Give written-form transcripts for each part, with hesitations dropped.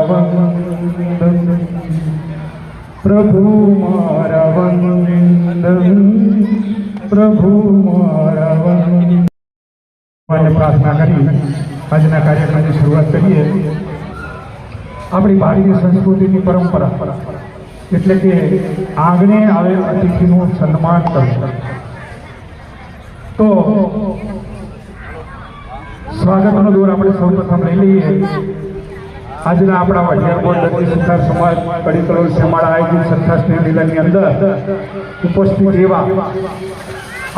વંદન પ્રભુ મારા વંદન પ્રભુ મારા વંદન માટે પ્રાર્થના કરી આજના કાર્યક્રમની શરૂઆત કરીએ। આપણી ભારતીય સંસ્કૃતિની પરંપરા એટલે કે આંગણે આવેલ અતિથિનું સન્માન કરવું। તો સ્વાગતનો દોર આપણે સૌપ્રથમ લઈ લઈએ। આજના આપણા વઢિયાર દત્તી સુથાર સમાજ કડીકલોલ શેમાળા આયોજિત સંસ્થા સ્નેહ મિલનની અંદર ઉપસ્થિત એવા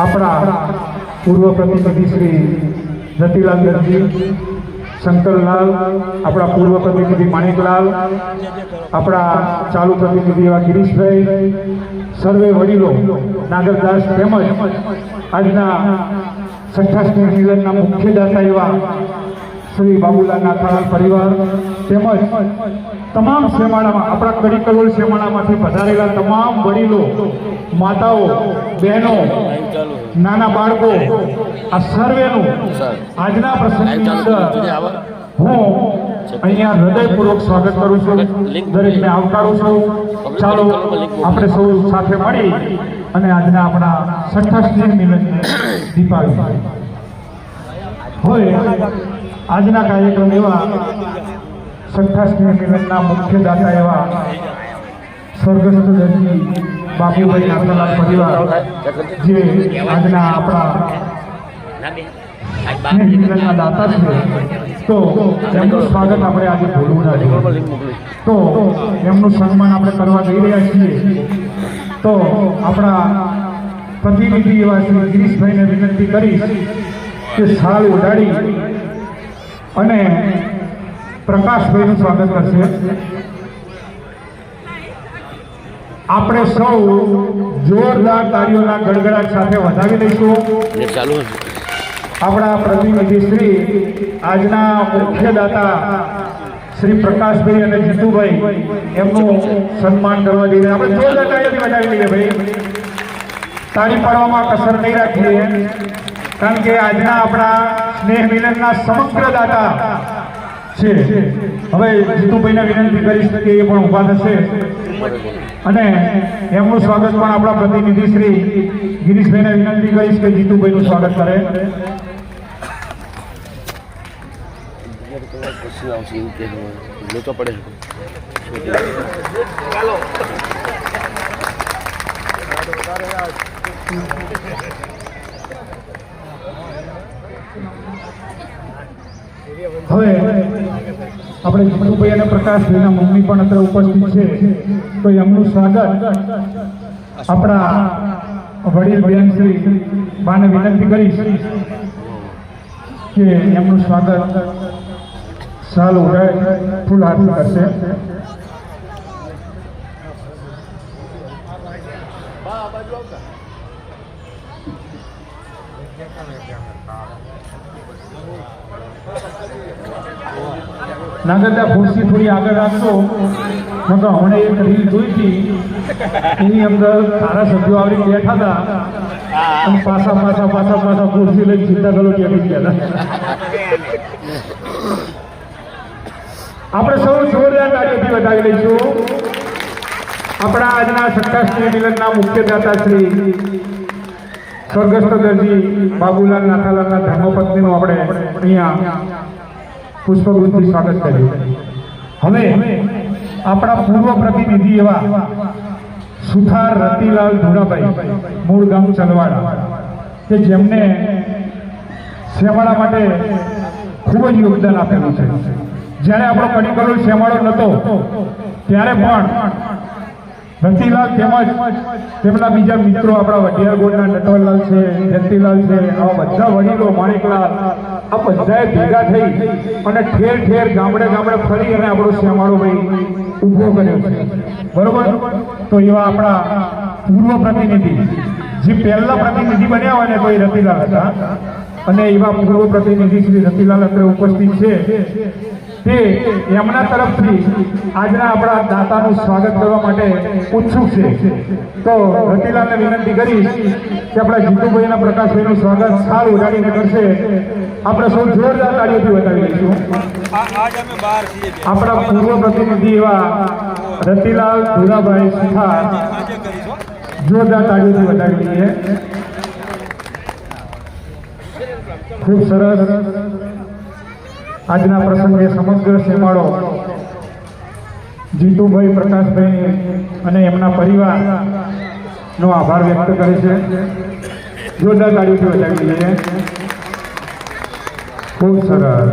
આપણા પૂર્વ પ્રતિનિધિ શ્રી રતિલાલ દરજી, શંકરલાલ, આપણા પૂર્વ પ્રતિનિધિ માણેકલાલ, આપણા ચાલુ પ્રતિનિધિ એવા ગિરીશભાઈ, સર્વે વડીલો, નાગરદાસ તેમજ આજના સંસ્થા સ્નેહ મિલનના મુખ્ય દાતા એવા શ્રી બાબુલાલ નાથાલાલ પરિવાર તેમજ તમામ શેમાળામાં આપણા કડીકલોલ શેમાળામાંથી પધારેલા તમામ વડીલો, માતાઓ, બહેનો, નાના બાળકો, આ સર્વેનું આજના પ્રસંગની અંદર હું અહીંયા હૃદયપૂર્વક સ્વાગત કરું છું, દરેકને આવકારું છું। ચાલો આપણે સૌ સાથે મળી અને આજના આપણા સંસ્થા સ્નેહ મિલનને દીપાવી હોય। આજના કાર્યક્રમ એવા સંસ્થા સ્નેહ મિલનના મુખ્ય દાતા એવા સ્વર્ગસ્થ દરજી બાબુભાઈ નાથાલાલ પરિવાર જે આજના આપણા સ્નેહ મિલનના દાતા છે, તો એમનું સ્વાગત આપણે આજે ભૂલવું ના જોઈએ। તો એમનું સન્માન આપણે કરવા જઈ રહ્યા છીએ। તો આપણા પ્રતિનિધિ એવા શ્રી ગિરીશભાઈને વિનંતી કરીશ કે શાલ ઉડાડી અને પ્રકાશભાઈનું સ્વાગત કરશે। આપણે સૌ જોરદાર તાળીઓના ગડગડાટ સાથે વધાવી લઈશું। આપણા પ્રતિનિધિ શ્રી આજના મુખ્ય દાતા શ્રી પ્રકાશભાઈ અને જીતુભાઈ એમનું સન્માન કરવા જઈ રહ્યા। આપણે જોરદાર તાળીઓથી વધાવી લઈએ ભાઈ, તાળી પાડવામાં કસર નહીં રાખીએ, કારણ કે આજના આપણા સ્નેહ મિલનના સમગ્ર દાતા છે। હવે જીતુભાઈને વિનંતી કરીશ કે એ પણ ઊભા થશે અને એમનું સ્વાગત પણ આપણા પ્રતિનિધિ શ્રી ગિરીશભાઈને વિનંતી કરીશ કે જીતુભાઈનું સ્વાગત કરે। હવે આપણે જીતુભાઈ અને પ્રકાશભાઈના મમ્મી પણ અત્યારે ઉપસ્થિત છે, તો એમનું સ્વાગત આપણા વડીલ બહેન શ્રી બાને વિનંતી કરીશ કે એમનું સ્વાગત શાલ ઉડાડી ફૂલ હાથ કરશે। નાગરદા ખુરશી થોડી આગળ રાખશો, હમણાં એક રીલ જોઈ હતી, એની અંદર ધારાસભ્યો આવી બેઠા હતા અને પાછા ખુરશી લઈને ચિંતા કરો બેઠી ગયા હતા। આપણે સૌ જોરદાર તાળીઓથી વધાવી લઈશું। આપણા આજના સંસ્થા સ્નેહ મિલનના મુખ્ય દાતા શ્રી સ્વર્ગસ્થ દરજી બાબુલાલ નાથાલાલના ધર્મપત્નીનું આપણે અહીંયા પુષ્પગુચ્છથી સ્વાગત કર્યું। હવે આપણા પૂર્વ પ્રતિનિધિ એવા સુથાર રતિલાલ ધુરાભાઈ, મૂળ ગામ ચલવાડા, કે જેમને શેમાળા માટે ખૂબ જ યોગદાન આપેલું છે। જ્યારે આપણો કડીકલોલ શેમાળો નહોતો ત્યારે પણ રતિલાલ તેમજ તેમના બીજા મિત્રો આપણા વઢિયાર ગોળના નટવરલાલ છે, જયંતિલાલ છે, આવા બધા વડીલો, માણેકલાલ, આ બધાએ ભેગા થઈ અને ઠેર ઠેર ગામડે ફરી અને આપણો શેમાળો ભાઈ ઊભો કર્યો છે, બરોબર। તો એવા આપણા પૂર્વ પ્રતિનિધિ જે પહેલા પ્રતિનિધિ બન્યા હોય ને તો એ રતિલાલ હતા, અને એવા પૂર્વ પ્રતિનિધિ શ્રી રતિલાલ અત્યારે ઉપસ્થિત છે। તે એમના તરફથી આજના આપણા દાતાનું સ્વાગત કરવા માટે ઉત્સુક છે. તો રતિલાલને વિનંતી કરીશ કે આપણા જીતુભાઈના પ્રકાશભાઈનું સ્વાગત સારું ઉડાડીને કરશે. આપણે સૌ જોરદાર તાળીઓથી વધાવી લઈશું. આપણા પૂર્વ પ્રતિનિધિ એવા રતિલાલ ધુરાભાઈ સુથાર જોરદાર તાળીઓથી વધાવી લઈએ. ખૂબ સરસ. આજના પ્રસંગે સમગ્ર સેમાળો જીતુભાઈ પ્રકાશભાઈ અને એમના પરિવારનો આભાર વ્યક્ત કરે છે. જોરદાર તાળીઓથી વધાવી લઈએ. ખૂબ સરસ.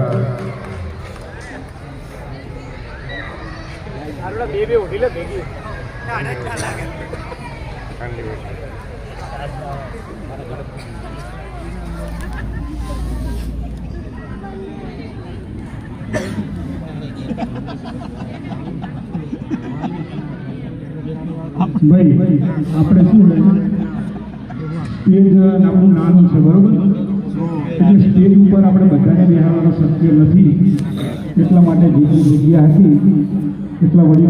ભાઈ આપણે શું સ્ટેજ આપણું નાનું છે, બરોબર? એટલે સ્ટેજ ઉપર આપણે બધાને બેહાડવાનું શક્ય નથી. એટલા માટે જેટલી જગ્યા હતી એટલા વડીલો